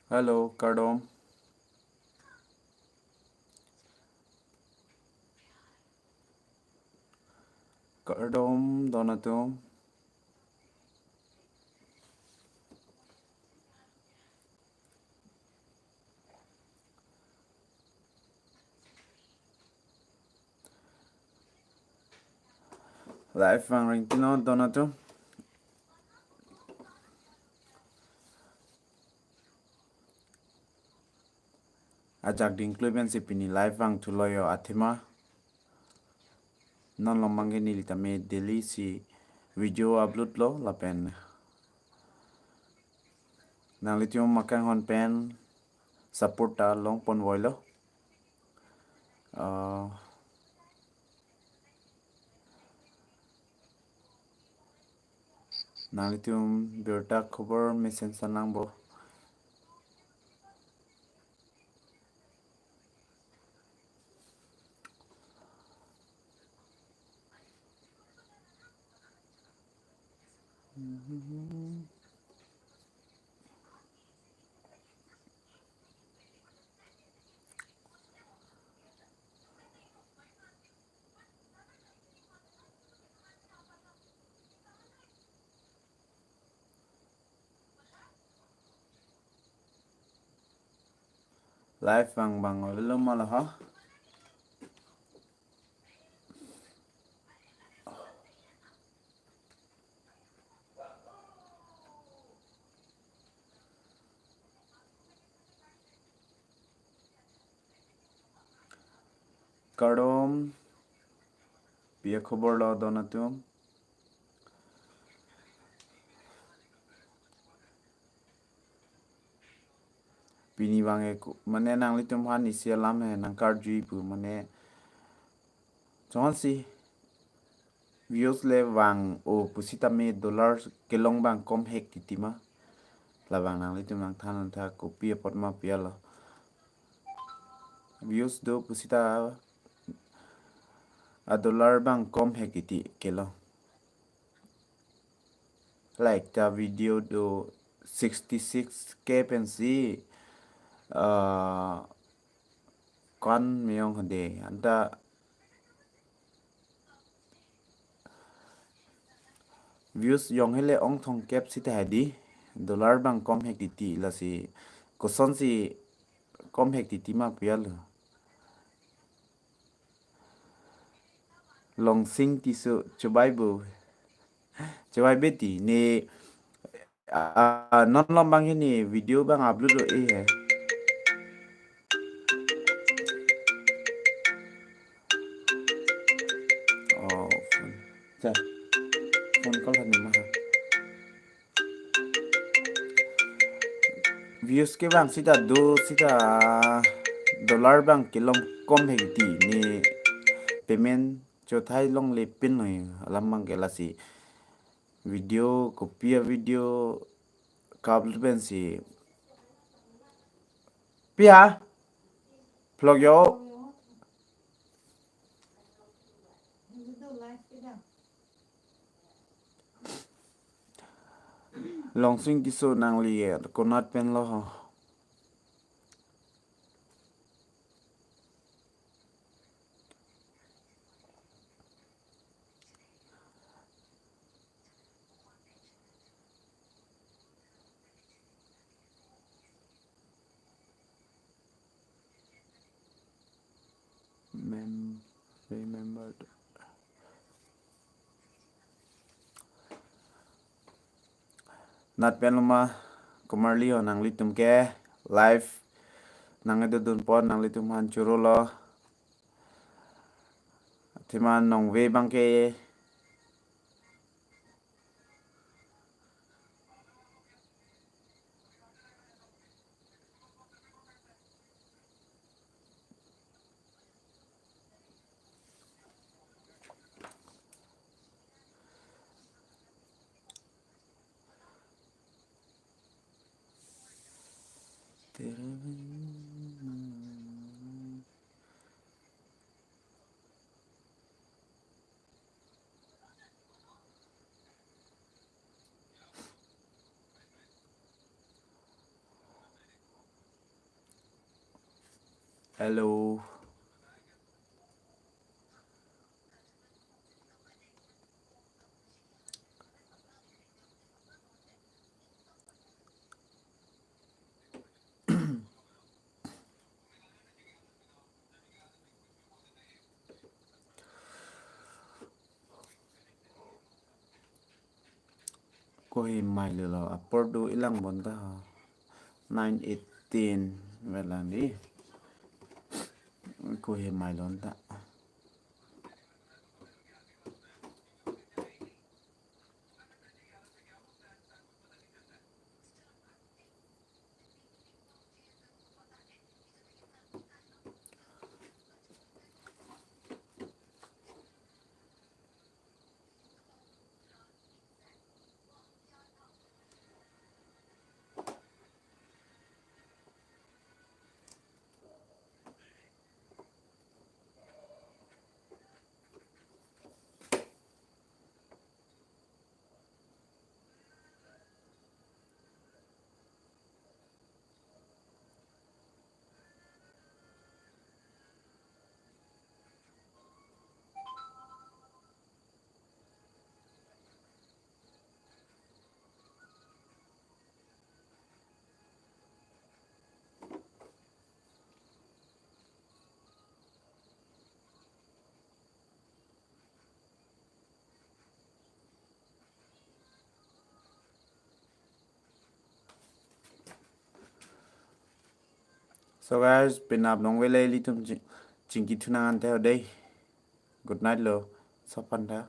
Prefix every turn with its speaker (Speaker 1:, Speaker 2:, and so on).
Speaker 1: Hello, kardom. Kardom, Donatum. Live ang ring tino, Donatum. Ajak dinkluben si pini live ang tuloyo atima. Non lo mangi ni litame daily si video upload lo lapen. Nang litium makang hon pen support ta long pon voilo. Nang litium birta cover mesen sanang bo. Live ang bang lo malo ha. Kardom. Pia khobor lo Donatum. Pini bange ku mane nang litum han isi alam he nang kardji pu mane chon si views le wang o pusita me dollars kelong bang kom hek titima la bang nang litum nang than tha ko pia pot ma pia lo views do pusita a dollar bang kom hek ti kelo like the video do 66k pensi kon meong hande anta views yong hele ong thong cap si ta di dollar bang kom hek ti la si ko son si kom hek ti ma pia lo long sing ti so chobai bu chobai beti ne non long bang ni video bang upload lo e hai oh phone cha phone call hani ma views ke bang sita do sita dollar bang kilom kom hek ti ni payment cho thai long le pin noi lamang ke la si video copia video kabel ben si pia vlog yo long swing ti so nang li konat pen lo remembered nat pen lo ma komarli ho nang li tum ke live nang edo dun pon nang li tum han churo lo thiman nong ve bang ke Hello. Ko hi mai le lo upper do ilang bon ta 918 vela ni ko hi mai lon ta. So guys, pinap nong vele li tum chingki tunangan teo day. Good night lo. Sopan ta.